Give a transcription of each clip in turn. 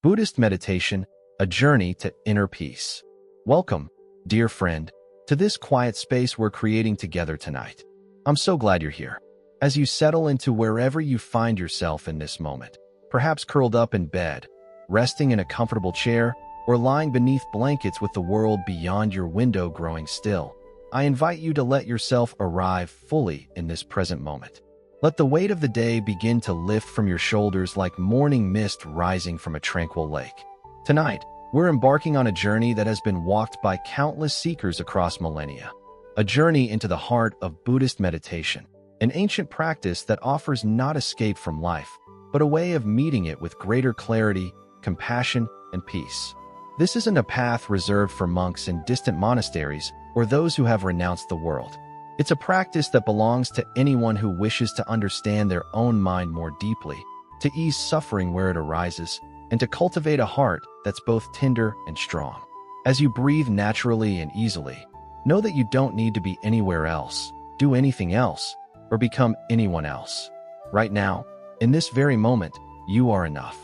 Buddhist meditation, a journey to inner peace. Welcome, dear friend, to this quiet space we're creating together tonight. I'm so glad you're here. As you settle into wherever you find yourself in this moment, perhaps curled up in bed, resting in a comfortable chair, or lying beneath blankets with the world beyond your window growing still, I invite you to let yourself arrive fully in this present moment. Let the weight of the day begin to lift from your shoulders like morning mist rising from a tranquil lake. Tonight, we're embarking on a journey that has been walked by countless seekers across millennia. A journey into the heart of Buddhist meditation, an ancient practice that offers not escape from life, but a way of meeting it with greater clarity, compassion, and peace. This isn't a path reserved for monks in distant monasteries or those who have renounced the world. It's a practice that belongs to anyone who wishes to understand their own mind more deeply, to ease suffering where it arises, and to cultivate a heart that's both tender and strong. As you breathe naturally and easily, know that you don't need to be anywhere else, do anything else, or become anyone else. Right now, in this very moment, you are enough.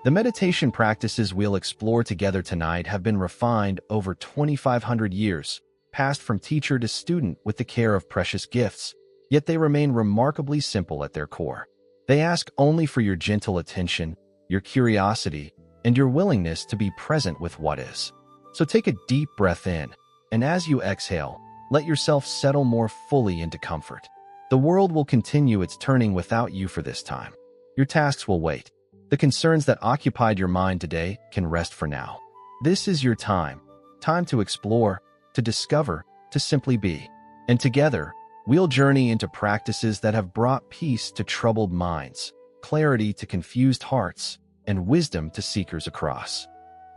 The meditation practices we'll explore together tonight have been refined over 2,500 years, passed from teacher to student with the care of precious gifts, yet they remain remarkably simple at their core. They ask only for your gentle attention, your curiosity, and your willingness to be present with what is. So take a deep breath in, and as you exhale, let yourself settle more fully into comfort. The world will continue its turning without you for this time. Your tasks will wait. The concerns that occupied your mind today can rest for now. This is your time to explore, to discover, to simply be. And together, we'll journey into practices that have brought peace to troubled minds, clarity to confused hearts, and wisdom to seekers across.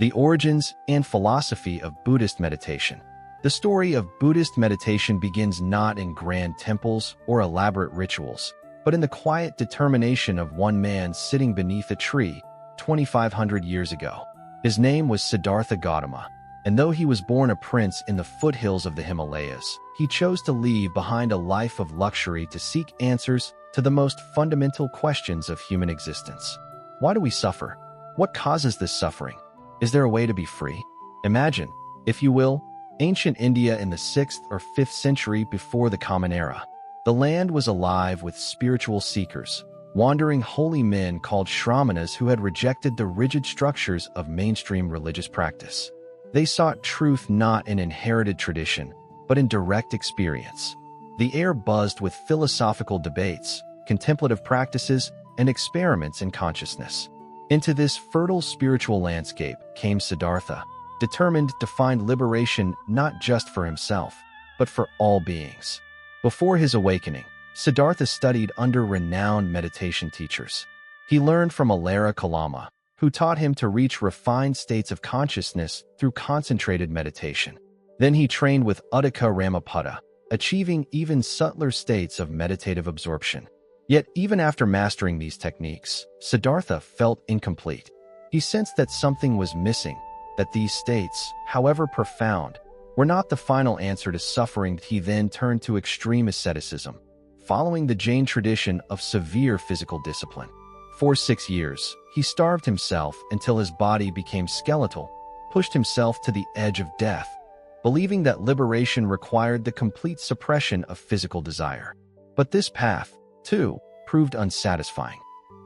The origins and philosophy of Buddhist meditation. The story of Buddhist meditation begins not in grand temples or elaborate rituals, but in the quiet determination of one man sitting beneath a tree 2,500 years ago. His name was Siddhartha Gautama. And though he was born a prince in the foothills of the Himalayas, he chose to leave behind a life of luxury to seek answers to the most fundamental questions of human existence. Why do we suffer? What causes this suffering? Is there a way to be free? Imagine, if you will, ancient India in the 6th or 5th century before the Common Era. The land was alive with spiritual seekers, wandering holy men called Shramanas who had rejected the rigid structures of mainstream religious practice. They sought truth not in inherited tradition, but in direct experience. The air buzzed with philosophical debates, contemplative practices, and experiments in consciousness. Into this fertile spiritual landscape came Siddhartha, determined to find liberation not just for himself, but for all beings. Before his awakening, Siddhartha studied under renowned meditation teachers. He learned from Alara Kalama, who taught him to reach refined states of consciousness through concentrated meditation. Then he trained with Uddaka Ramaputta, achieving even subtler states of meditative absorption. Yet even after mastering these techniques, Siddhartha felt incomplete. He sensed that something was missing, that these states, however profound, were not the final answer to suffering. He then turned to extreme asceticism, following the Jain tradition of severe physical discipline. For 6 years, he starved himself until his body became skeletal, pushed himself to the edge of death, believing that liberation required the complete suppression of physical desire. But this path, too, proved unsatisfying.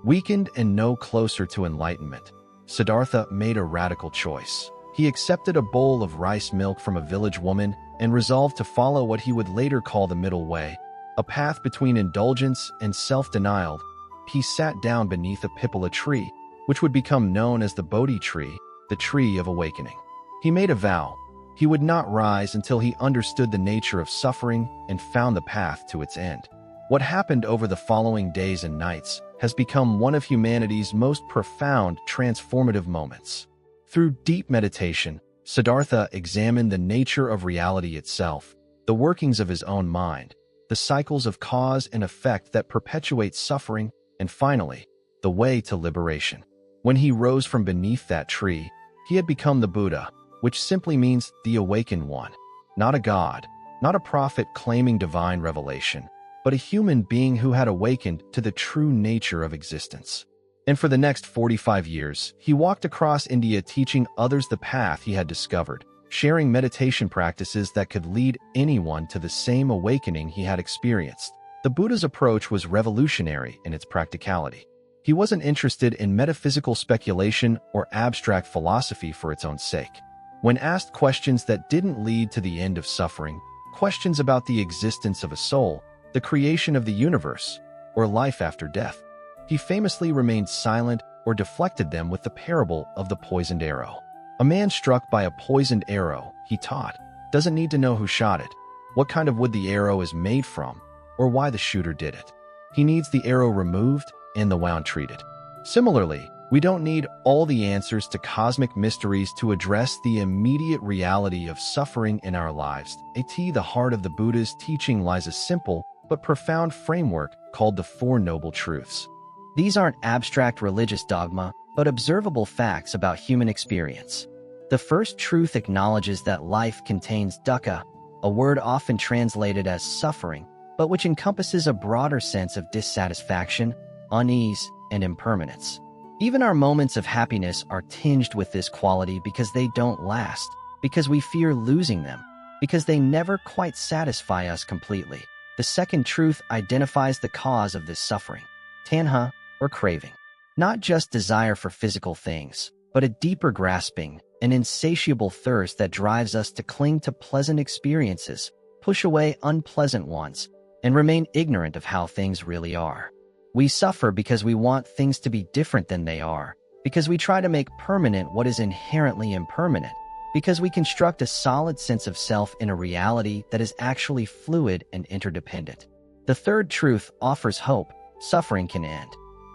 Weakened and no closer to enlightenment, Siddhartha made a radical choice. He accepted a bowl of rice milk from a village woman and resolved to follow what he would later call the middle way, a path between indulgence and self-denial. He sat down beneath a pipala tree, which would become known as the Bodhi tree, the tree of awakening. He made a vow. He would not rise until he understood the nature of suffering and found the path to its end. What happened over the following days and nights has become one of humanity's most profound transformative moments. Through deep meditation, Siddhartha examined the nature of reality itself, the workings of his own mind, the cycles of cause and effect that perpetuate suffering, and finally, the way to liberation. When he rose from beneath that tree, he had become the Buddha, which simply means the awakened one. Not a god, not a prophet claiming divine revelation, but a human being who had awakened to the true nature of existence. And for the next 45 years, he walked across India teaching others the path he had discovered, sharing meditation practices that could lead anyone to the same awakening he had experienced. The Buddha's approach was revolutionary in its practicality. He wasn't interested in metaphysical speculation or abstract philosophy for its own sake. When asked questions that didn't lead to the end of suffering, questions about the existence of a soul, the creation of the universe, or life after death, he famously remained silent or deflected them with the parable of the poisoned arrow. A man struck by a poisoned arrow, he taught, doesn't need to know who shot it, what kind of wood the arrow is made from, or why the shooter did it. He needs the arrow removed and the wound treated. Similarly, we don't need all the answers to cosmic mysteries to address the immediate reality of suffering in our lives. At the heart of the Buddha's teaching lies a simple but profound framework called the Four Noble Truths. These aren't abstract religious dogma, but observable facts about human experience. The first truth acknowledges that life contains dukkha, a word often translated as suffering, but which encompasses a broader sense of dissatisfaction, unease, and impermanence. Even our moments of happiness are tinged with this quality because they don't last, because we fear losing them, because they never quite satisfy us completely. The second truth identifies the cause of this suffering, tanha, or craving. Not just desire for physical things, but a deeper grasping, an insatiable thirst that drives us to cling to pleasant experiences, push away unpleasant ones, and remain ignorant of how things really are. We suffer because we want things to be different than they are, because we try to make permanent what is inherently impermanent, because we construct a solid sense of self in a reality that is actually fluid and interdependent. The third truth offers hope: suffering can end.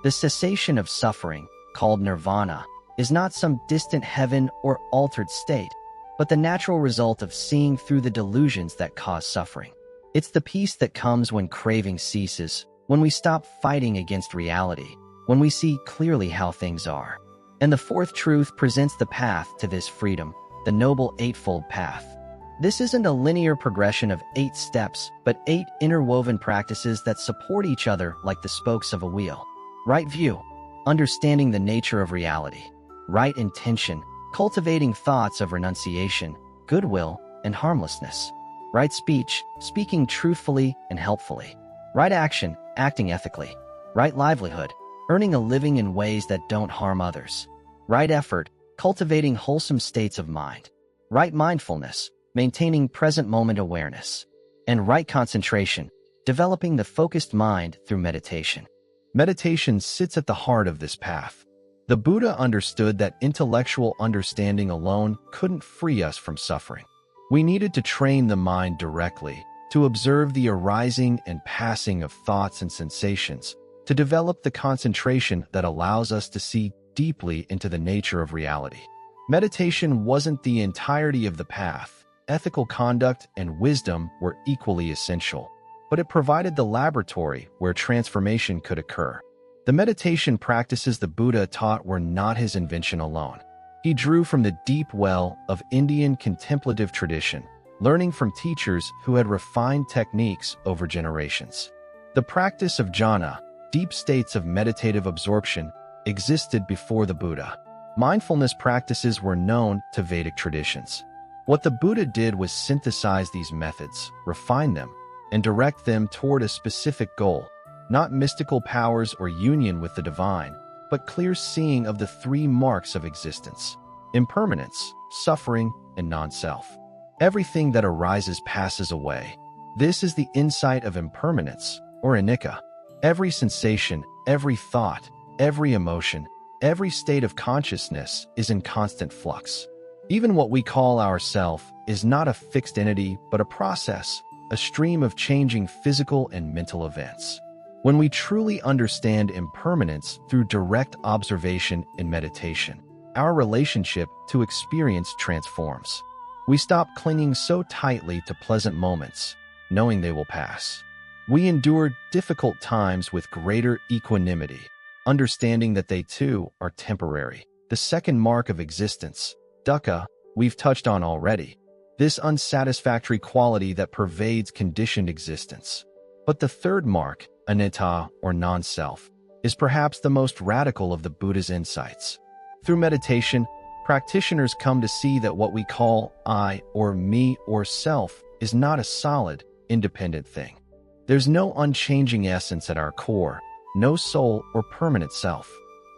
The cessation of suffering, called nirvana, is not some distant heaven or altered state, but the natural result of seeing through the delusions that cause suffering. It's the peace that comes when craving ceases, when we stop fighting against reality, when we see clearly how things are. And the fourth truth presents the path to this freedom, the Noble Eightfold Path. This isn't a linear progression of 8 steps, but 8 interwoven practices that support each other like the spokes of a wheel. Right view, understanding the nature of reality. Right intention, cultivating thoughts of renunciation, goodwill, and harmlessness. Right speech, speaking truthfully and helpfully. Right action, acting ethically. Right livelihood, earning a living in ways that don't harm others. Right effort, cultivating wholesome states of mind. Right mindfulness, maintaining present moment awareness. And right concentration, developing the focused mind through meditation. Meditation sits at the heart of this path. The Buddha understood that intellectual understanding alone couldn't free us from suffering. We needed to train the mind directly, to observe the arising and passing of thoughts and sensations, to develop the concentration that allows us to see deeply into the nature of reality. Meditation wasn't the entirety of the path. Ethical conduct and wisdom were equally essential, but it provided the laboratory where transformation could occur. The meditation practices the Buddha taught were not his invention alone. He drew from the deep well of Indian contemplative tradition, learning from teachers who had refined techniques over generations. The practice of jhana, deep states of meditative absorption, existed before the Buddha. Mindfulness practices were known to Vedic traditions. What the Buddha did was synthesize these methods, refine them, and direct them toward a specific goal, not mystical powers or union with the divine, but clear seeing of the 3 marks of existence: impermanence, suffering, and non-self. Everything that arises passes away. This is the insight of impermanence, or anicca. Every sensation, every thought, every emotion, every state of consciousness is in constant flux. Even what we call ourself is not a fixed entity, but a process, a stream of changing physical and mental events. When we truly understand impermanence through direct observation and meditation, our relationship to experience transforms. We stop clinging so tightly to pleasant moments, knowing they will pass. We endure difficult times with greater equanimity, understanding that they too are temporary. The second mark of existence, dukkha, we've touched on already. This unsatisfactory quality that pervades conditioned existence. But the third mark, anatta or non-self, is perhaps the most radical of the Buddha's insights. Through meditation, practitioners come to see that what we call I or me or self is not a solid, independent thing. There's no unchanging essence at our core, no soul or permanent self.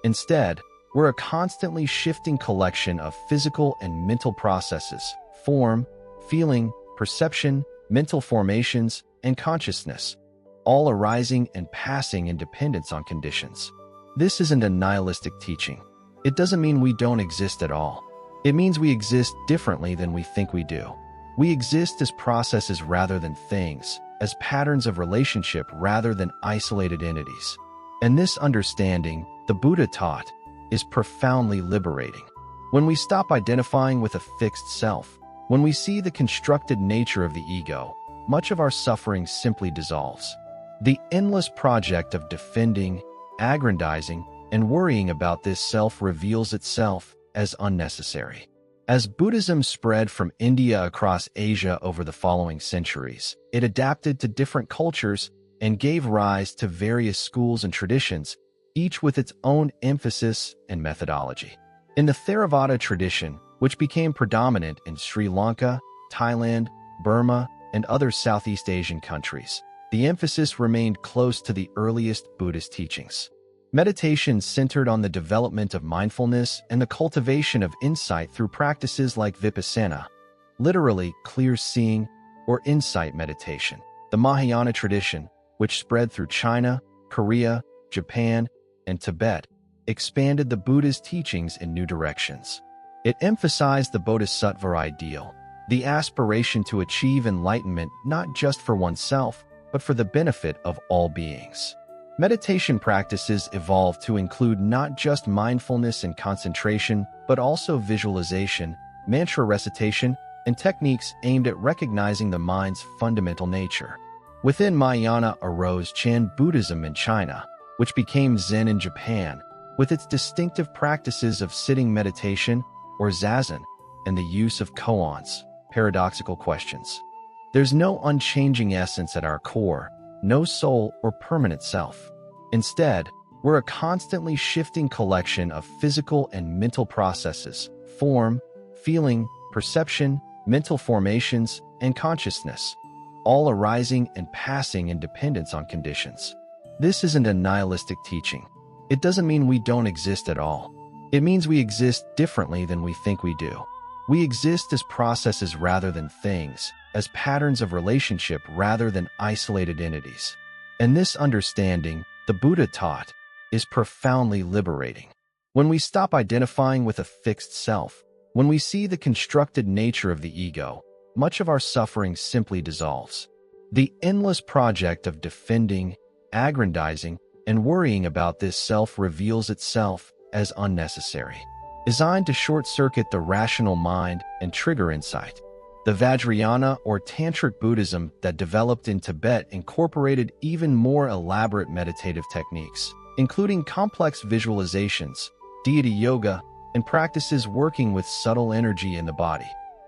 Instead, we're a constantly shifting collection of physical and mental processes, form, feeling, perception, mental formations, and consciousness, all arising and passing in dependence on conditions. This isn't a nihilistic teaching. It doesn't mean we don't exist at all. It means we exist differently than we think we do. We exist as processes rather than things, as patterns of relationship rather than isolated entities. And this understanding, the Buddha taught, is profoundly liberating. When we stop identifying with a fixed self, when we see the constructed nature of the ego, much of our suffering simply dissolves. The endless project of defending, aggrandizing, and worrying about this self reveals itself as unnecessary. As Buddhism spread from India across Asia over the following centuries, it adapted to different cultures and gave rise to various schools and traditions, each with its own emphasis and methodology. In the Theravada tradition, which became predominant in Sri Lanka, Thailand, Burma, and other Southeast Asian countries, the emphasis remained close to the earliest Buddhist teachings. Meditation centered on the development of mindfulness and the cultivation of insight through practices like vipassana, literally clear seeing or insight meditation. The Mahayana tradition, which spread through China, Korea, Japan, and Tibet, expanded the Buddha's teachings in new directions. It emphasized the bodhisattva ideal, the aspiration to achieve enlightenment not just for oneself, but for the benefit of all beings. Meditation practices evolved to include not just mindfulness and concentration, but also visualization, mantra recitation, and techniques aimed at recognizing the mind's fundamental nature. Within Mahayana arose Chan Buddhism in China, which became Zen in Japan, with its distinctive practices of sitting meditation, or zazen, and the use of koans, paradoxical questions. There's no unchanging essence at our core, no soul or permanent self. Instead, we're a constantly shifting collection of physical and mental processes, form, feeling, perception, mental formations, and consciousness, all arising and passing in dependence on conditions. This isn't a nihilistic teaching. It doesn't mean we don't exist at all. It means we exist differently than we think we do. We exist as processes rather than things, as patterns of relationship rather than isolated entities. And this understanding, the Buddha taught, is profoundly liberating. When we stop identifying with a fixed self, when we see the constructed nature of the ego, much of our suffering simply dissolves. The endless project of defending, aggrandizing, and worrying about this self reveals itself as unnecessary, designed to short-circuit the rational mind and trigger insight. The Vajrayana or Tantric Buddhism that developed in Tibet incorporated even more elaborate meditative techniques, including complex visualizations, deity yoga, and practices working with subtle energy in the body.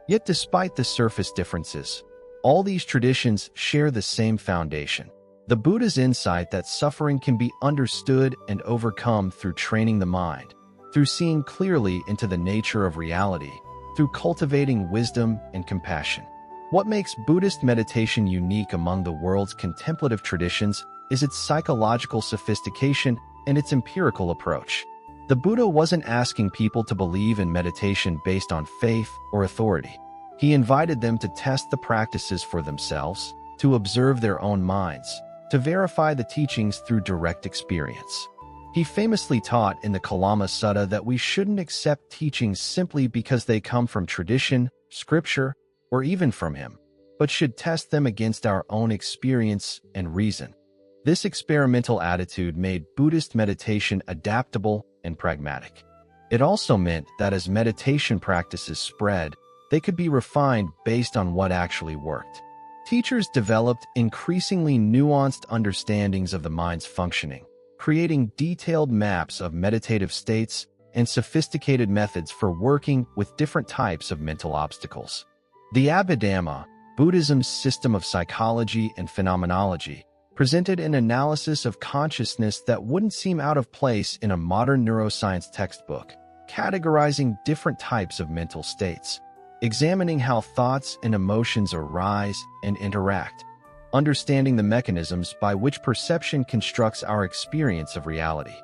Yet despite the surface differences, all these traditions share the same foundation: the Buddha's insight that suffering can be understood and overcome through training the mind, through seeing clearly into the nature of reality, through cultivating wisdom and compassion. What makes Buddhist meditation unique among the world's contemplative traditions is its psychological sophistication and its empirical approach. The Buddha wasn't asking people to believe in meditation based on faith or authority. He invited them to test the practices for themselves, to observe their own minds, to verify the teachings through direct experience. He famously taught in the Kalama Sutta that we shouldn't accept teachings simply because they come from tradition, scripture, or even from him, but should test them against our own experience and reason. This experimental attitude made Buddhist meditation adaptable and pragmatic. It also meant that as meditation practices spread, they could be refined based on what actually worked. Teachers developed increasingly nuanced understandings of the mind's functioning, creating detailed maps of meditative states and sophisticated methods for working with different types of mental obstacles. The Abhidhamma, Buddhism's system of psychology and phenomenology, presented an analysis of consciousness that wouldn't seem out of place in a modern neuroscience textbook, categorizing different types of mental states, examining how thoughts and emotions arise and interact, understanding the mechanisms by which perception constructs our experience of reality.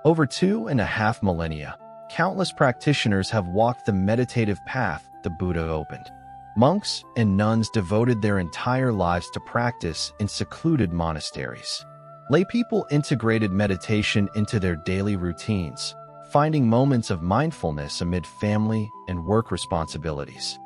Over 2.5 millennia, countless practitioners have walked the meditative path the Buddha opened. Monks and nuns devoted their entire lives to practice in secluded monasteries. Laypeople integrated meditation into their daily routines, finding moments of mindfulness amid family and work responsibilities.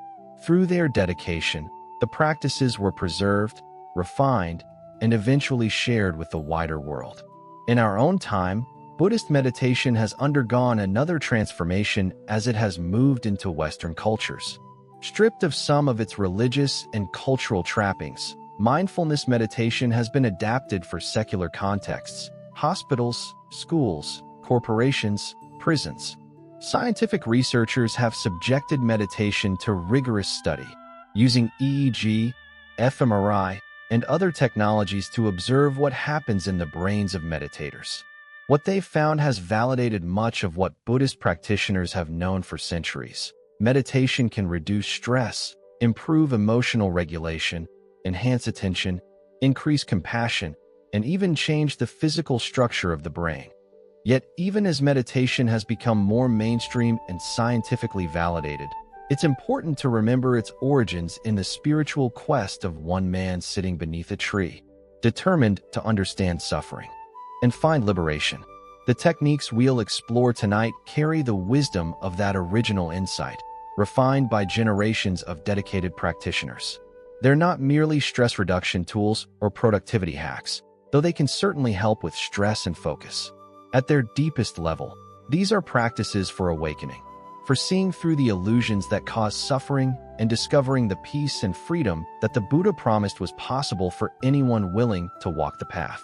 Through their dedication, the practices were preserved, refined, and eventually shared with the wider world. In our own time, Buddhist meditation has undergone another transformation as it has moved into Western cultures. Stripped of some of its religious and cultural trappings, mindfulness meditation has been adapted for secular contexts: hospitals, schools, corporations, prisons. Scientific researchers have subjected meditation to rigorous study, using EEG, fMRI, and other technologies to observe what happens in the brains of meditators. What they've found has validated much of what Buddhist practitioners have known for centuries. Meditation can reduce stress, improve emotional regulation, enhance attention, increase compassion, and even change the physical structure of the brain. Yet, even as meditation has become more mainstream and scientifically validated, it's important to remember its origins in the spiritual quest of one man sitting beneath a tree, determined to understand suffering and find liberation. The techniques we'll explore tonight carry the wisdom of that original insight, refined by generations of dedicated practitioners. They're not merely stress reduction tools or productivity hacks, though they can certainly help with stress and focus. At their deepest level, these are practices for awakening, for seeing through the illusions that cause suffering and discovering the peace and freedom that the Buddha promised was possible for anyone willing to walk the path.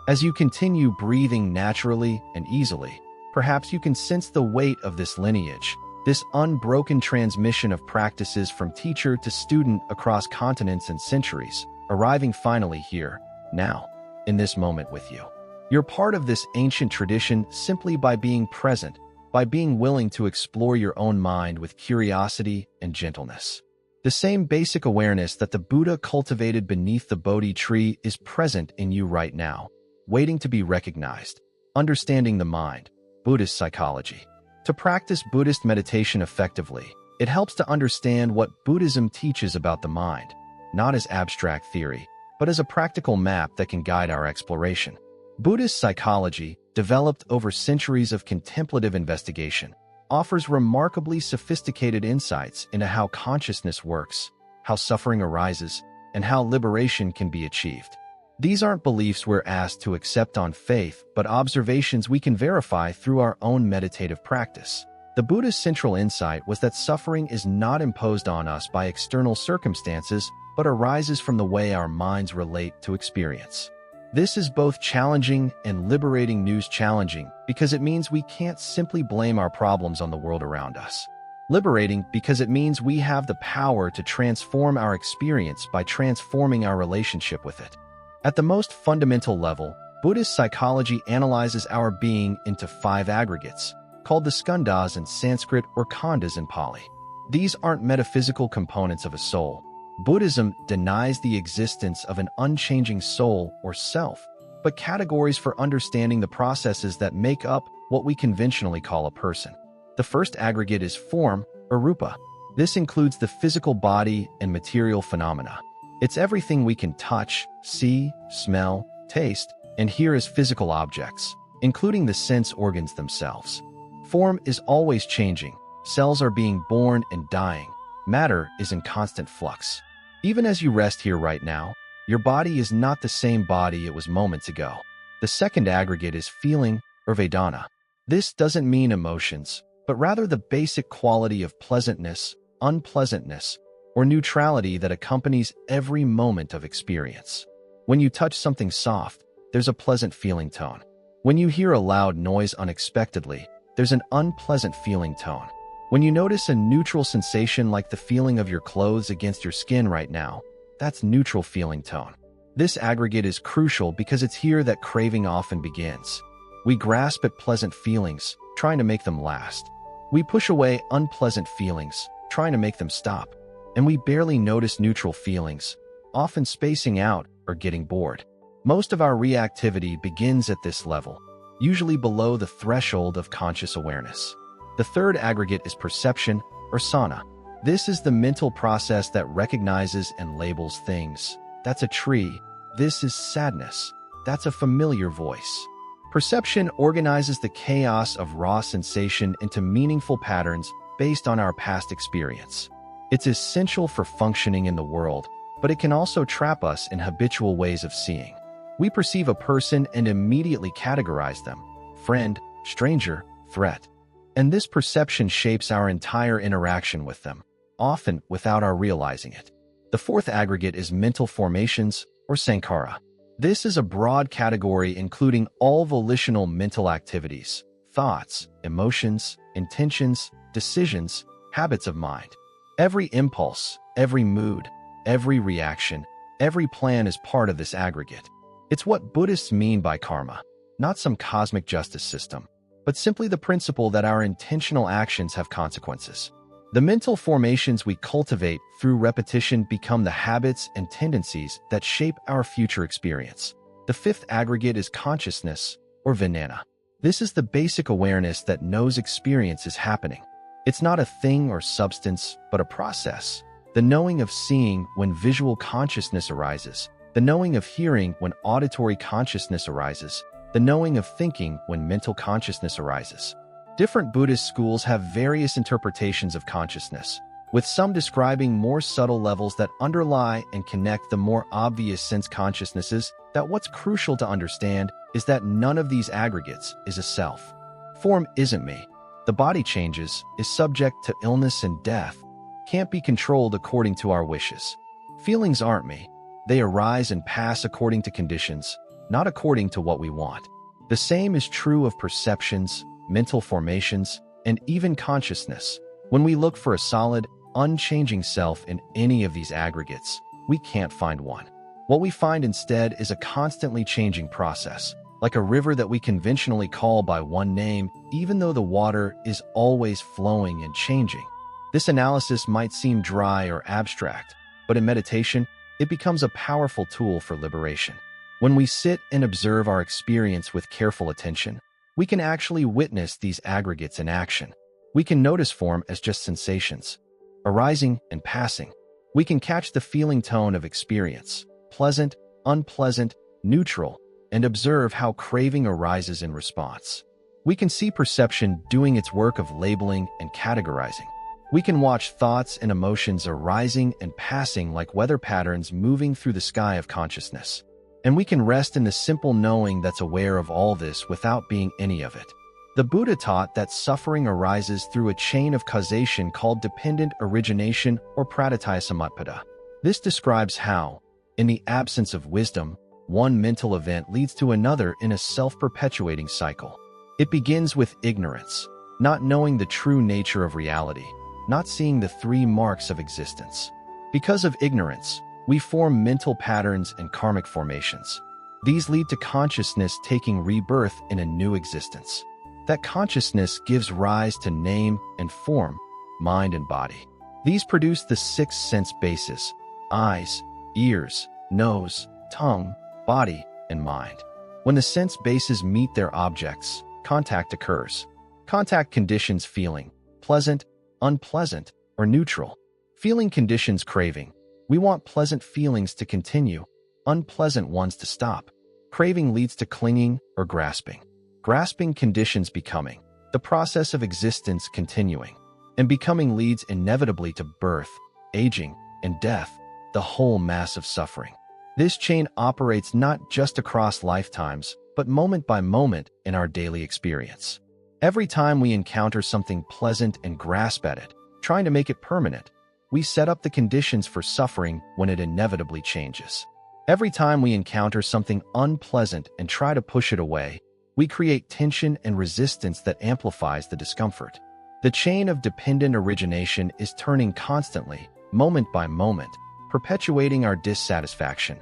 As you continue breathing naturally and easily, perhaps you can sense the weight of this lineage, this unbroken transmission of practices from teacher to student across continents and centuries, arriving finally here, now, in this moment with you. You're part of this ancient tradition simply by being present, by being willing to explore your own mind with curiosity and gentleness. The same basic awareness that the Buddha cultivated beneath the Bodhi tree is present in you right now, waiting to be recognized. Understanding the mind, Buddhist psychology. To practice Buddhist meditation effectively, it helps to understand what Buddhism teaches about the mind, not as abstract theory, but as a practical map that can guide our exploration. Buddhist psychology, developed over centuries of contemplative investigation, offers remarkably sophisticated insights into how consciousness works, how suffering arises, and how liberation can be achieved. These aren't beliefs we're asked to accept on faith, but observations we can verify through our own meditative practice. The Buddha's central insight was that suffering is not imposed on us by external circumstances, but arises from the way our minds relate to experience. This is both challenging and liberating news. Challenging because it means we can't simply blame our problems on the world around us. Liberating because it means we have the power to transform our experience by transforming our relationship with it. At the most fundamental level, Buddhist psychology analyzes our being into 5 aggregates, called the skandhas in Sanskrit or khandhas in Pali. These aren't metaphysical components of a soul. Buddhism denies the existence of an unchanging soul or self, but categories for understanding the processes that make up what we conventionally call a person. The first aggregate is form, or rupa. This includes the physical body and material phenomena. It's everything we can touch, see, smell, taste, and hear as physical objects, including the sense organs themselves. Form is always changing. Cells are being born and dying. Matter is in constant flux. Even as you rest here right now, your body is not the same body it was moments ago. The second aggregate is feeling, or vedana. This doesn't mean emotions, but rather the basic quality of pleasantness, unpleasantness, or neutrality that accompanies every moment of experience. When you touch something soft, there's a pleasant feeling tone. When you hear a loud noise unexpectedly, there's an unpleasant feeling tone. When you notice a neutral sensation like the feeling of your clothes against your skin right now, that's neutral feeling tone. This aggregate is crucial because it's here that craving often begins. We grasp at pleasant feelings, trying to make them last. We push away unpleasant feelings, trying to make them stop. And we barely notice neutral feelings, often spacing out or getting bored. Most of our reactivity begins at this level, usually below the threshold of conscious awareness. The third aggregate is perception, or sana. This is the mental process that recognizes and labels things. That's a tree. This is sadness. That's a familiar voice. Perception organizes the chaos of raw sensation into meaningful patterns based on our past experience. It's essential for functioning in the world, but it can also trap us in habitual ways of seeing. We perceive a person and immediately categorize them: friend, stranger, threat. And this perception shapes our entire interaction with them, often without our realizing it. The fourth aggregate is mental formations, or sankhara. This is a broad category including all volitional mental activities, thoughts, emotions, intentions, decisions, habits of mind. Every impulse, every mood, every reaction, every plan is part of this aggregate. It's what Buddhists mean by karma, not some cosmic justice system, but simply the principle that our intentional actions have consequences. The mental formations we cultivate through repetition become the habits and tendencies that shape our future experience. The fifth aggregate is consciousness, or vijnana. This is the basic awareness that knows experience is happening. It's not a thing or substance, but a process. The knowing of seeing when visual consciousness arises, the knowing of hearing when auditory consciousness arises, the knowing of thinking when mental consciousness arises. Different Buddhist schools have various interpretations of consciousness, with some describing more subtle levels that underlie and connect the more obvious sense consciousnesses. That what's crucial to understand is that none of these aggregates is a self. Form isn't me. The body changes, is subject to illness and death, can't be controlled according to our wishes. Feelings aren't me. They arise and pass according to conditions, not according to what we want. The same is true of perceptions, mental formations, and even consciousness. When we look for a solid, unchanging self in any of these aggregates, we can't find one. What we find instead is a constantly changing process, like a river that we conventionally call by one name, even though the water is always flowing and changing. This analysis might seem dry or abstract, but in meditation, it becomes a powerful tool for liberation. When we sit and observe our experience with careful attention, we can actually witness these aggregates in action. We can notice form as just sensations, arising and passing. We can catch the feeling tone of experience, pleasant, unpleasant, neutral, and observe how craving arises in response. We can see perception doing its work of labeling and categorizing. We can watch thoughts and emotions arising and passing like weather patterns moving through the sky of consciousness. And we can rest in the simple knowing that's aware of all this without being any of it. The Buddha taught that suffering arises through a chain of causation called dependent origination or pratityasamutpada. This describes how, in the absence of wisdom, one mental event leads to another in a self-perpetuating cycle. It begins with ignorance, not knowing the true nature of reality, not seeing the three marks of existence. Because of ignorance, we form mental patterns and karmic formations. These lead to consciousness taking rebirth in a new existence. That consciousness gives rise to name and form, mind and body. These produce the six sense bases: eyes, ears, nose, tongue, body, and mind. When the sense bases meet their objects, contact occurs. Contact conditions feeling, pleasant, unpleasant, or neutral. Feeling conditions craving. We want pleasant feelings to continue, unpleasant ones to stop. Craving leads to clinging or grasping. Grasping conditions becoming, the process of existence continuing. And becoming leads inevitably to birth, aging, and death, the whole mass of suffering. This chain operates not just across lifetimes, but moment by moment in our daily experience. Every time we encounter something pleasant and grasp at it, trying to make it permanent, we set up the conditions for suffering when it inevitably changes. Every time we encounter something unpleasant and try to push it away, we create tension and resistance that amplifies the discomfort. The chain of dependent origination is turning constantly, moment by moment, perpetuating our dissatisfaction.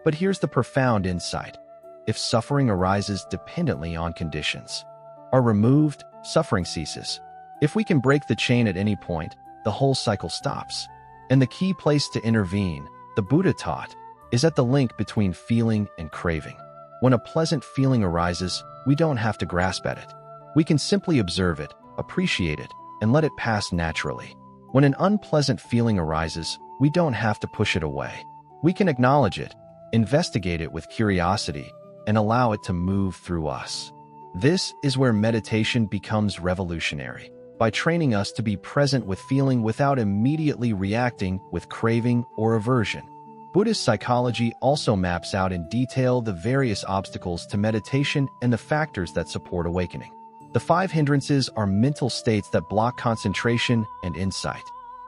But here's the profound insight. If suffering arises dependently on conditions are removed, suffering ceases. If we can break the chain at any point, the whole cycle stops. And the key place to intervene, the Buddha taught, is at the link between feeling and craving. When a pleasant feeling arises, we don't have to grasp at it. We can simply observe it, appreciate it, and let it pass naturally. When an unpleasant feeling arises, we don't have to push it away. We can acknowledge it, investigate it with curiosity, and allow it to move through us. This is where meditation becomes revolutionary, by training us to be present with feeling without immediately reacting with craving or aversion. Buddhist psychology also maps out in detail the various obstacles to meditation and the factors that support awakening. The 5 hindrances are mental states that block concentration and insight.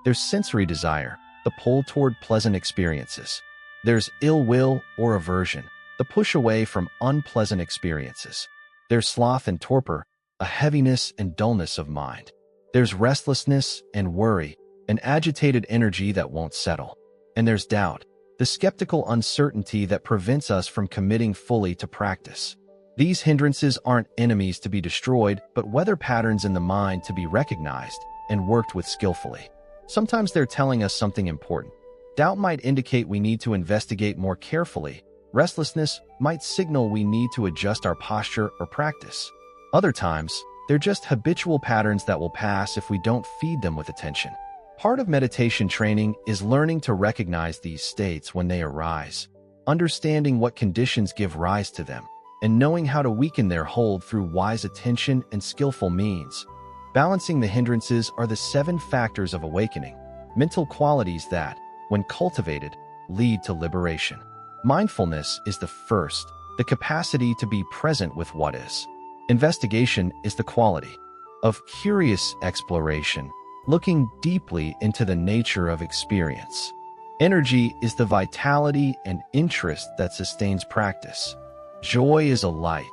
There's sensory desire, the pull toward pleasant experiences. There's ill will or aversion, the push away from unpleasant experiences. There's sloth and torpor, a heaviness and dullness of mind. There's restlessness and worry, an agitated energy that won't settle. And there's doubt, the skeptical uncertainty that prevents us from committing fully to practice. These hindrances aren't enemies to be destroyed, but weather patterns in the mind to be recognized and worked with skillfully. Sometimes they're telling us something important. Doubt might indicate we need to investigate more carefully. Restlessness might signal we need to adjust our posture or practice. Other times, they're just habitual patterns that will pass if we don't feed them with attention. Part of meditation training is learning to recognize these states when they arise, understanding what conditions give rise to them, and knowing how to weaken their hold through wise attention and skillful means. Balancing the hindrances are the 7 factors of awakening, mental qualities that, when cultivated, lead to liberation. Mindfulness is the first, the capacity to be present with what is. Investigation is the quality of curious exploration, looking deeply into the nature of experience. Energy is the vitality and interest that sustains practice. Joy is a light,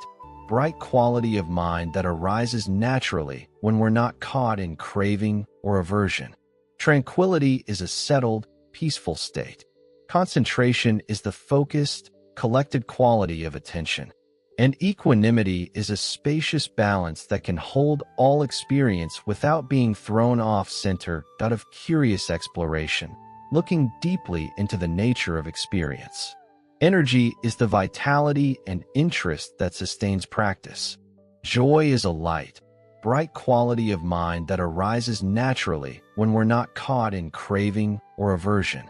bright quality of mind that arises naturally when we're not caught in craving or aversion. Tranquility is a settled, peaceful state. Concentration is the focused, collected quality of attention. And equanimity is a spacious balance that can hold all experience without being thrown off center out of curious exploration, looking deeply into the nature of experience. Energy is the vitality and interest that sustains practice. Joy is a light, bright quality of mind that arises naturally when we're not caught in craving or aversion.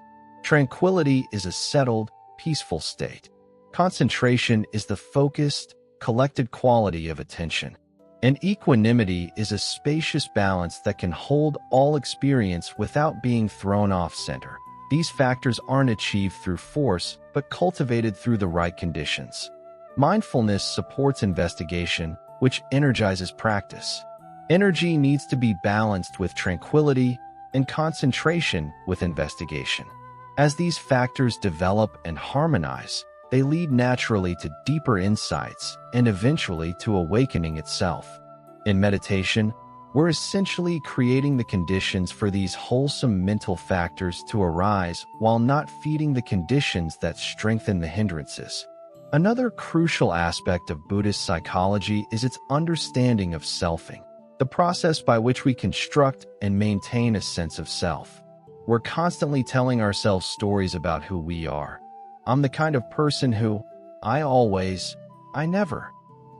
Tranquility is a settled, peaceful state. Concentration is the focused, collected quality of attention. And equanimity is a spacious balance that can hold all experience without being thrown off center. These factors aren't achieved through force, but cultivated through the right conditions. Mindfulness supports investigation, which energizes practice. Energy needs to be balanced with tranquility and concentration with investigation. As these factors develop and harmonize, they lead naturally to deeper insights and eventually to awakening itself. In meditation, we're essentially creating the conditions for these wholesome mental factors to arise while not feeding the conditions that strengthen the hindrances. Another crucial aspect of Buddhist psychology is its understanding of selfing, the process by which we construct and maintain a sense of self. We're constantly telling ourselves stories about who we are. I'm the kind of person who, I always, I never.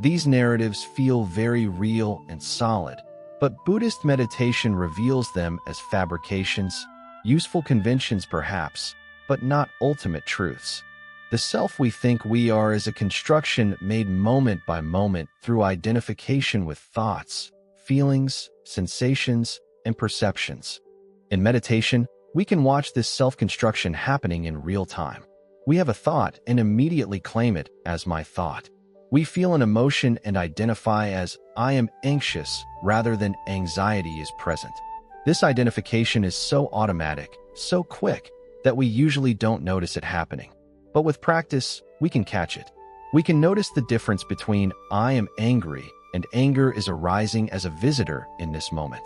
These narratives feel very real and solid, but Buddhist meditation reveals them as fabrications, useful conventions perhaps, but not ultimate truths. The self we think we are is a construction made moment by moment through identification with thoughts, feelings, sensations, and perceptions. In meditation, we can watch this self-construction happening in real time. We have a thought and immediately claim it as my thought. We feel an emotion and identify as I am anxious rather than anxiety is present. This identification is so automatic, so quick, that we usually don't notice it happening. But with practice, we can catch it. We can notice the difference between I am angry and anger is arising as a visitor in this moment.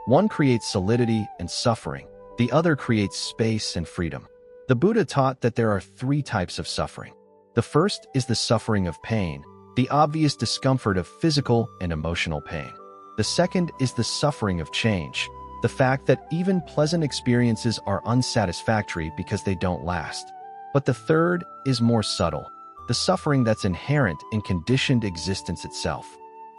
One creates solidity and suffering. The other creates space and freedom. The Buddha taught that there are 3 types of suffering. The first is the suffering of pain, the obvious discomfort of physical and emotional pain. The second is the suffering of change, the fact that even pleasant experiences are unsatisfactory because they don't last. But the third is more subtle, the suffering that's inherent in conditioned existence itself.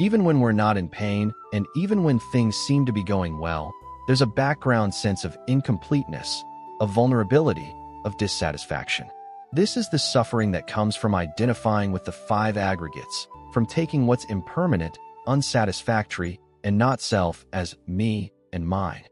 Even when we're not in pain, and even when things seem to be going well, there's a background sense of incompleteness, of vulnerability, of dissatisfaction. This is the suffering that comes from identifying with the five aggregates, from taking what's impermanent, unsatisfactory, and not self as me and mine.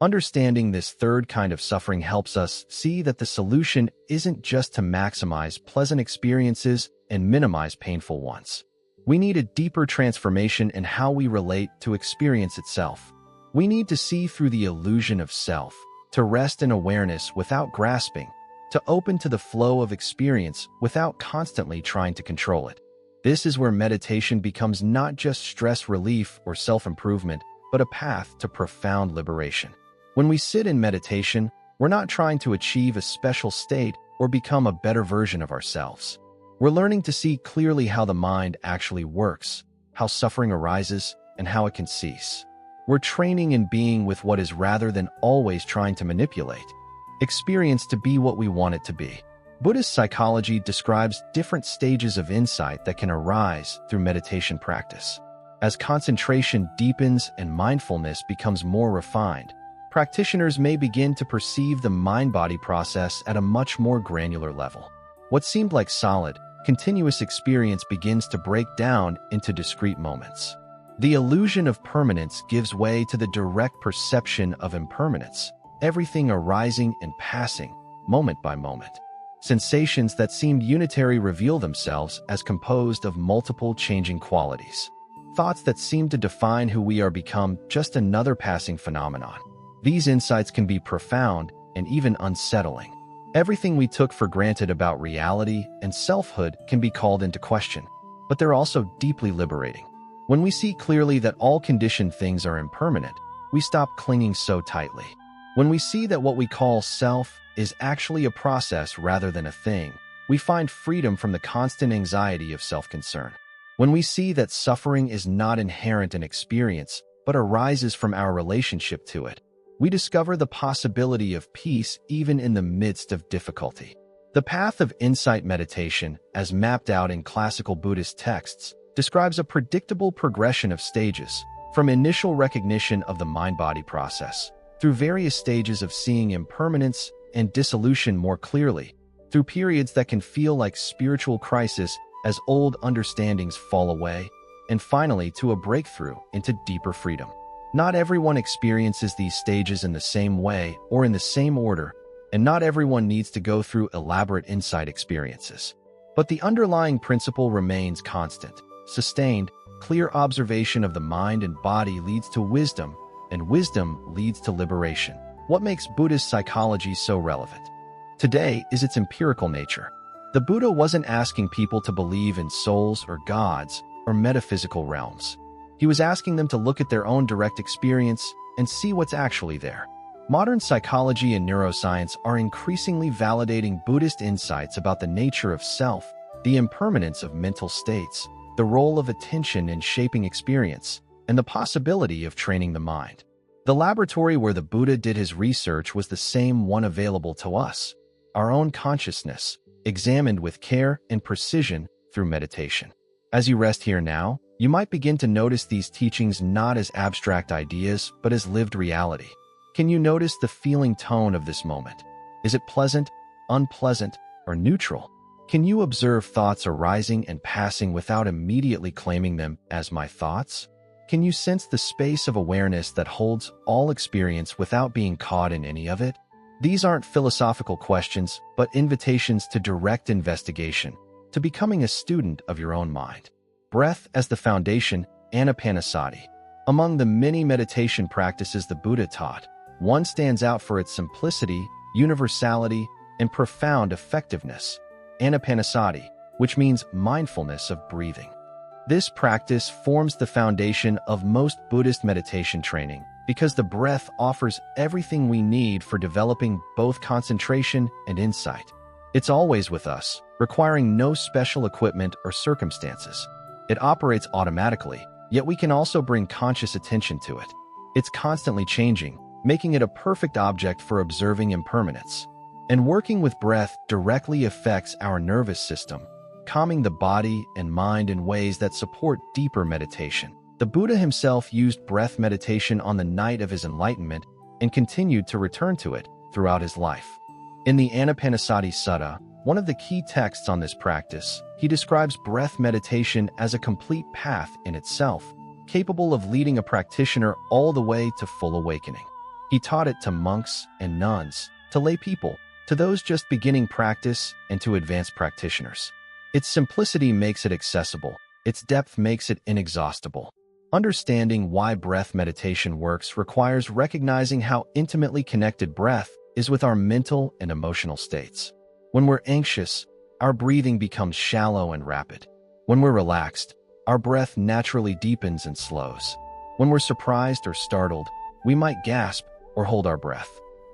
Understanding this third kind of suffering helps us see that the solution isn't just to maximize pleasant experiences and minimize painful ones. We need a deeper transformation in how we relate to experience itself. We need to see through the illusion of self, to rest in awareness without grasping, to open to the flow of experience without constantly trying to control it. This is where meditation becomes not just stress relief or self-improvement, but a path to profound liberation. When we sit in meditation, we're not trying to achieve a special state or become a better version of ourselves. We're learning to see clearly how the mind actually works, how suffering arises, and how it can cease. We're training in being with what is rather than always trying to manipulate experience to be what we want it to be. Buddhist psychology describes different stages of insight that can arise through meditation practice. As concentration deepens and mindfulness becomes more refined, practitioners may begin to perceive the mind-body process at a much more granular level. What seemed like solid, continuous experience begins to break down into discrete moments. The illusion of permanence gives way to the direct perception of impermanence, everything arising and passing, moment by moment. Sensations that seemed unitary reveal themselves as composed of multiple changing qualities. Thoughts that seem to define who we are become just another passing phenomenon. These insights can be profound and even unsettling. Everything we took for granted about reality and selfhood can be called into question, but they're also deeply liberating. When we see clearly that all conditioned things are impermanent, we stop clinging so tightly. When we see that what we call self is actually a process rather than a thing, we find freedom from the constant anxiety of self-concern. When we see that suffering is not inherent in experience, but arises from our relationship to it, we discover the possibility of peace even in the midst of difficulty. The path of insight meditation, as mapped out in classical Buddhist texts, describes a predictable progression of stages, from initial recognition of the mind-body process, through various stages of seeing impermanence and dissolution more clearly, through periods that can feel like spiritual crisis as old understandings fall away, and finally to a breakthrough into deeper freedom. Not everyone experiences these stages in the same way or in the same order, and not everyone needs to go through elaborate insight experiences. But the underlying principle remains constant. Sustained, clear observation of the mind and body leads to wisdom, and wisdom leads to liberation. What makes Buddhist psychology so relevant today is its empirical nature. The Buddha wasn't asking people to believe in souls or gods or metaphysical realms. He was asking them to look at their own direct experience and see what's actually there. Modern psychology and neuroscience are increasingly validating Buddhist insights about the nature of self, the impermanence of mental states, the role of attention in shaping experience, and the possibility of training the mind. The laboratory where the Buddha did his research was the same one available to us, our own consciousness, examined with care and precision through meditation. As you rest here now, you might begin to notice these teachings not as abstract ideas, but as lived reality. Can you notice the feeling tone of this moment? Is it pleasant, unpleasant, or neutral? Can you observe thoughts arising and passing without immediately claiming them as my thoughts? Can you sense the space of awareness that holds all experience without being caught in any of it? These aren't philosophical questions, but invitations to direct investigation, to becoming a student of your own mind. Breath as the foundation, anapanasati. Among the many meditation practices the Buddha taught, one stands out for its simplicity, universality, and profound effectiveness. Anapanasati, which means mindfulness of breathing. This practice forms the foundation of most Buddhist meditation training because the breath offers everything we need for developing both concentration and insight. It's always with us, requiring no special equipment or circumstances. It operates automatically, yet we can also bring conscious attention to it. It's constantly changing, making it a perfect object for observing impermanence. And working with breath directly affects our nervous system, calming the body and mind in ways that support deeper meditation. The Buddha himself used breath meditation on the night of his enlightenment and continued to return to it throughout his life. In the Anapanasati Sutta, one of the key texts on this practice, he describes breath meditation as a complete path in itself, capable of leading a practitioner all the way to full awakening. He taught it to monks and nuns, to lay people, to those just beginning practice, and to advanced practitioners. Its simplicity makes it accessible. Its depth makes it inexhaustible. Understanding why breath meditation works requires recognizing how intimately connected breath is with our mental and emotional states. When we're anxious, our breathing becomes shallow and rapid. When we're relaxed, our breath naturally deepens and slows. When we're surprised or startled, we might gasp or hold our breath.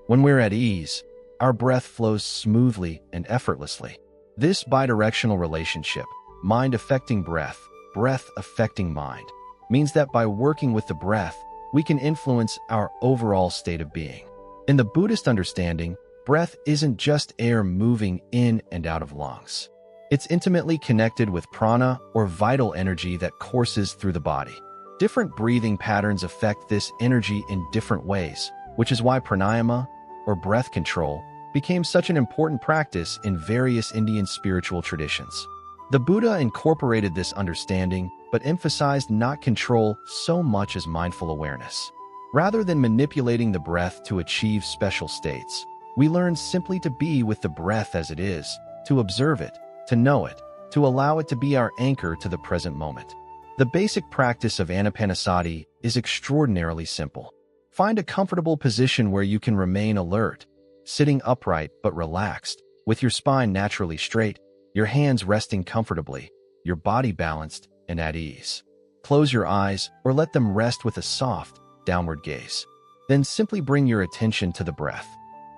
When we're at ease, our breath flows smoothly and effortlessly. This bidirectional relationship, mind affecting breath, breath affecting mind, means that by working with the breath, we can influence our overall state of being. In the Buddhist understanding, breath isn't just air moving in and out of lungs. It's intimately connected with prana, or vital energy that courses through the body. Different breathing patterns affect this energy in different ways, which is why pranayama, or breath control, became such an important practice in various Indian spiritual traditions. The Buddha incorporated this understanding, but emphasized not control so much as mindful awareness. Rather than manipulating the breath to achieve special states, we learn simply to be with the breath as it is, to observe it, to know it, to allow it to be our anchor to the present moment. The basic practice of Anapanasati is extraordinarily simple. Find a comfortable position where you can remain alert, sitting upright but relaxed, with your spine naturally straight, your hands resting comfortably, your body balanced and at ease. Close your eyes or let them rest with a soft, downward gaze. Then simply bring your attention to the breath.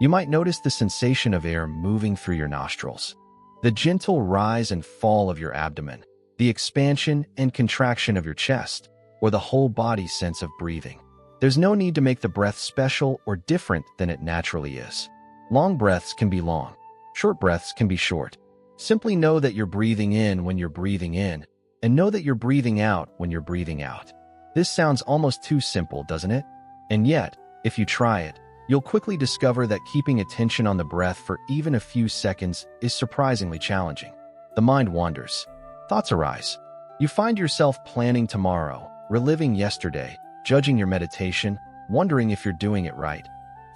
You might notice the sensation of air moving through your nostrils, the gentle rise and fall of your abdomen, the expansion and contraction of your chest, or the whole body sense of breathing. There's no need to make the breath special or different than it naturally is. Long breaths can be long. Short breaths can be short. Simply know that you're breathing in when you're breathing in, and know that you're breathing out when you're breathing out. This sounds almost too simple, doesn't it? And yet, if you try it, you'll quickly discover that keeping attention on the breath for even a few seconds is surprisingly challenging. The mind wanders. Thoughts arise. You find yourself planning tomorrow, reliving yesterday, judging your meditation, wondering if you're doing it right,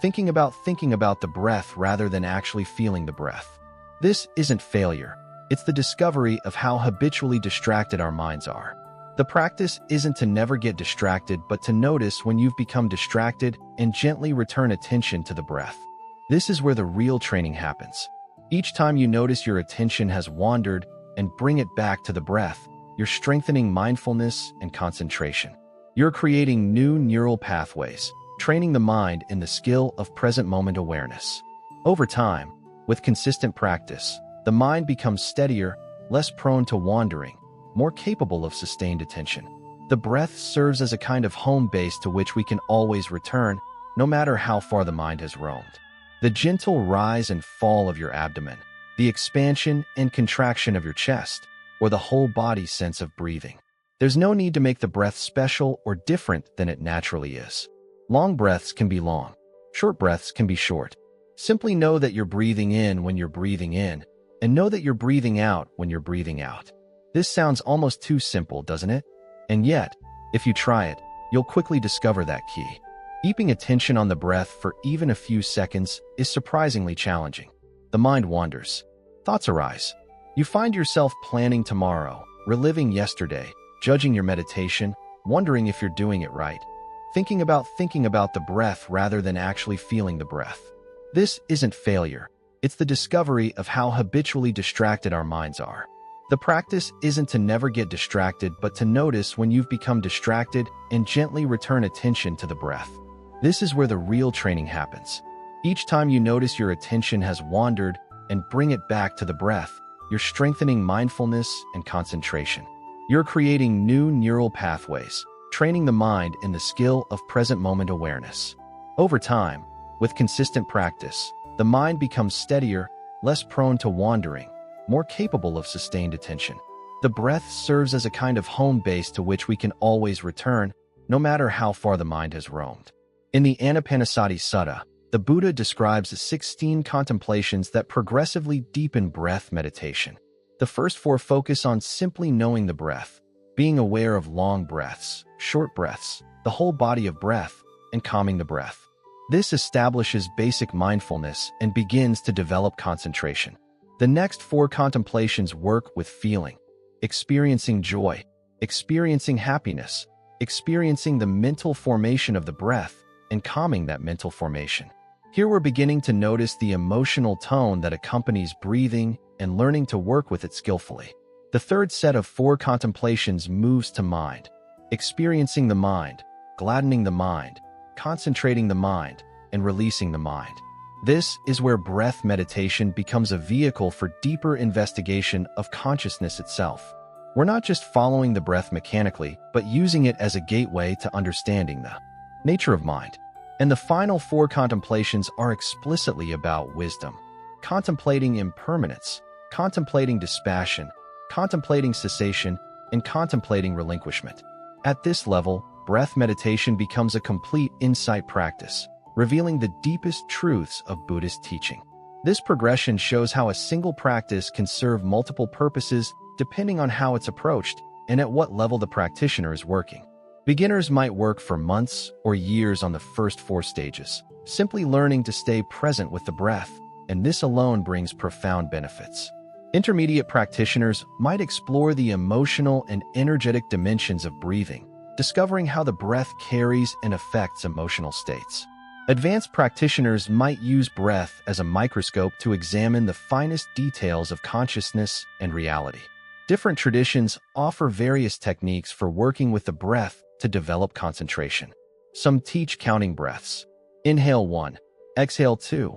thinking about the breath rather than actually feeling the breath. This isn't failure. It's the discovery of how habitually distracted our minds are. The practice isn't to never get distracted, but to notice when you've become distracted and gently return attention to the breath. This is where the real training happens. Each time you notice your attention has wandered and bring it back to the breath, you're strengthening mindfulness and concentration. You're creating new neural pathways, training the mind in the skill of present moment awareness. Over time, with consistent practice, the mind becomes steadier, less prone to wandering, more capable of sustained attention. The breath serves as a kind of home base to which we can always return, no matter how far the mind has roamed. The gentle rise and fall of your abdomen, the expansion and contraction of your chest, or the whole body sense of breathing. There's no need to make the breath special or different than it naturally is. Long breaths can be long. Short breaths can be short. Simply know that you're breathing in when you're breathing in, and know that you're breathing out when you're breathing out. This sounds almost too simple, doesn't it? And yet, if you try it, you'll quickly discover that key. Keeping attention on the breath for even a few seconds is surprisingly challenging. The mind wanders. Thoughts arise. You find yourself planning tomorrow, reliving yesterday, judging your meditation, wondering if you're doing it right, thinking about the breath rather than actually feeling the breath. This isn't failure. It's the discovery of how habitually distracted our minds are. The practice isn't to never get distracted, but to notice when you've become distracted and gently return attention to the breath. This is where the real training happens. Each time you notice your attention has wandered and bring it back to the breath, you're strengthening mindfulness and concentration. You're creating new neural pathways, training the mind in the skill of present moment awareness. Over time, with consistent practice, the mind becomes steadier, less prone to wandering, more capable of sustained attention. The breath serves as a kind of home base to which we can always return, no matter how far the mind has roamed. In the Anapanasati Sutta, the Buddha describes 16 contemplations that progressively deepen breath meditation. The first 4 focus on simply knowing the breath, being aware of long breaths, short breaths, the whole body of breath, and calming the breath. This establishes basic mindfulness and begins to develop concentration. The next 4 contemplations work with feeling, experiencing joy, experiencing happiness, experiencing the mental formation of the breath, and calming that mental formation. Here we're beginning to notice the emotional tone that accompanies breathing and learning to work with it skillfully. The third set of 4 contemplations moves to mind, experiencing the mind, gladdening the mind, concentrating the mind, and releasing the mind. This is where breath meditation becomes a vehicle for deeper investigation of consciousness itself. We're not just following the breath mechanically, but using it as a gateway to understanding the nature of mind. And the final 4 contemplations are explicitly about wisdom, contemplating impermanence, contemplating dispassion, contemplating cessation, and contemplating relinquishment. At this level, breath meditation becomes a complete insight practice, revealing the deepest truths of Buddhist teaching. This progression shows how a single practice can serve multiple purposes depending on how it's approached and at what level the practitioner is working. Beginners might work for months or years on the first 4 stages, simply learning to stay present with the breath, and this alone brings profound benefits. Intermediate practitioners might explore the emotional and energetic dimensions of breathing, discovering how the breath carries and affects emotional states. Advanced practitioners might use breath as a microscope to examine the finest details of consciousness and reality. Different traditions offer various techniques for working with the breath to develop concentration. Some teach counting breaths. Inhale 1, exhale 2,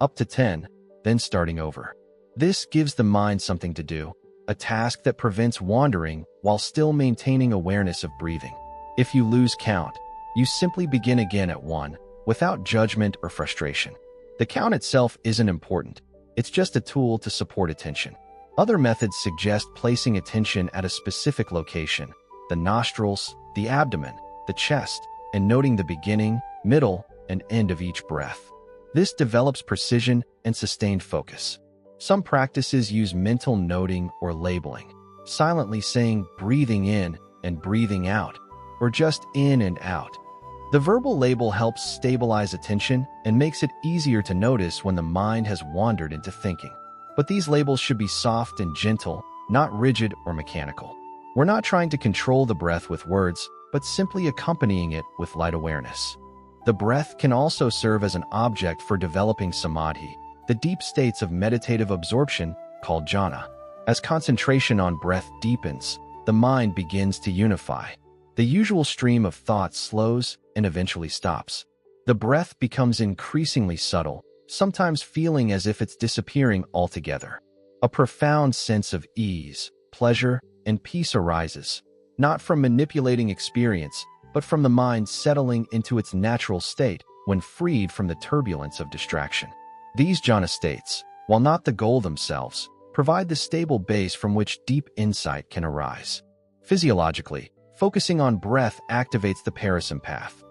up to 10, then starting over. This gives the mind something to do, a task that prevents wandering while still maintaining awareness of breathing. If you lose count, you simply begin again at 1, without judgment or frustration. The count itself isn't important. It's just a tool to support attention. Other methods suggest placing attention at a specific location, the nostrils, the abdomen, the chest, and noting the beginning, middle, and end of each breath. This develops precision and sustained focus. Some practices use mental noting or labeling, silently saying breathing in and breathing out, or just in and out. The verbal label helps stabilize attention and makes it easier to notice when the mind has wandered into thinking. But these labels should be soft and gentle, not rigid or mechanical. We're not trying to control the breath with words, but simply accompanying it with light awareness. The breath can also serve as an object for developing samadhi, the deep states of meditative absorption called jhana. As concentration on breath deepens, the mind begins to unify. The usual stream of thoughts slows and eventually stops. The breath becomes increasingly subtle, sometimes feeling as if it's disappearing altogether. A profound sense of ease, pleasure, and peace arises, not from manipulating experience, but from the mind settling into its natural state when freed from the turbulence of distraction. These jhana states, while not the goal themselves, provide the stable base from which deep insight can arise. Physiologically, focusing on breath activates the parasympath,